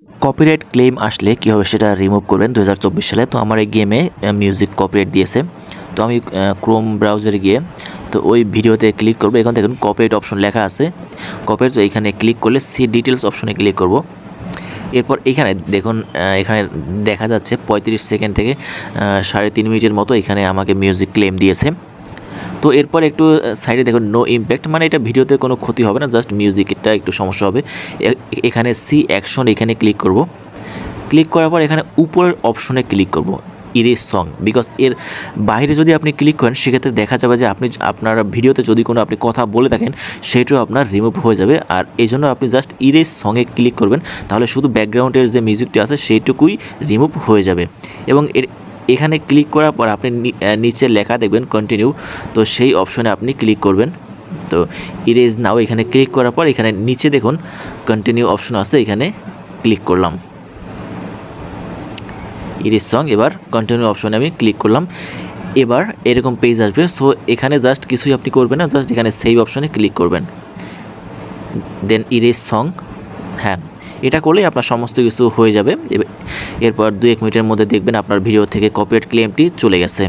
Copyright claim আসলে কীভাবে সেটা রিমুভ করবেন 2024 সালে। তো আমার এই গেমে মিউজিক কপিরাইট দিয়েছে। তো আমি ক্রোম ব্রাউজারে গিয়ে তো ওই ভিডিওতে ক্লিক করবো। এখন দেখুন কপিরাইট অপশন লেখা আছে, কপিরাইট। তো এইখানে ক্লিক করলে সি ডিটেলস অপশনে ক্লিক করব। এরপর এখানে দেখুন এখানে দেখা যাচ্ছে 35 সেকেন্ড থেকে 3.5 মিনিটের মতো এখানে আমাকে মিউজিক ক্লেম দিয়েছে। তো এরপর একটু সাইডে দেখুন নো ইমপ্যাক্ট, মানে এটা ভিডিওতে কোনো ক্ষতি হবে না, জাস্ট মিউজিকটা একটু সমস্যা হবে। এখানে সি অ্যাকশন এখানে ক্লিক করব। ক্লিক করার পর এখানে উপরের অপশনে ক্লিক করব ইরেজ সং, বিকজ এর বাইরে যদি আপনি ক্লিক করেন সেক্ষেত্রে দেখা যাবে যে আপনার ভিডিওতে যদি কোনো আপনি কথা বলে থাকেন সেটাও আপনার রিমুভ হয়ে যাবে। আর এই জন্য আপনি জাস্ট ইরেজ সঙে ক্লিক করবেন, তাহলে শুধু ব্যাকগ্রাউন্ডের যে মিউজিকটি আছে সেইটুকুই রিমুভ হয়ে যাবে। এবং এখানে ক্লিক করার পর আপনি নিচে লেখা দেখবেন কন্টিনিউ, তো সেই অপশনে আপনি ক্লিক করবেন। তো ইরেজ নাও এখানে ক্লিক করার পর এখানে নিচে দেখুন কন্টিনিউ অপশন আছে, এখানে ক্লিক করলাম ইরেজ সং। এবার কন্টিনিউ অপশনে আমি ক্লিক করলাম। এবার এরকম পেজ আসবে। সো এখানে জাস্ট কিছুই আপনি করবেন না, জাস্ট এখানে সেভ অপশনে ক্লিক করবেন, দেন ইরেজ সং। হ্যাঁ, এটা করলেই আপনার সমস্ত কিছু হয়ে যাবে। এরপর 2-1 মিনিটের মধ্যে দেখবেন আপনার ভিডিও থেকে কপিরাইট ক্লেমটি চলে গেছে।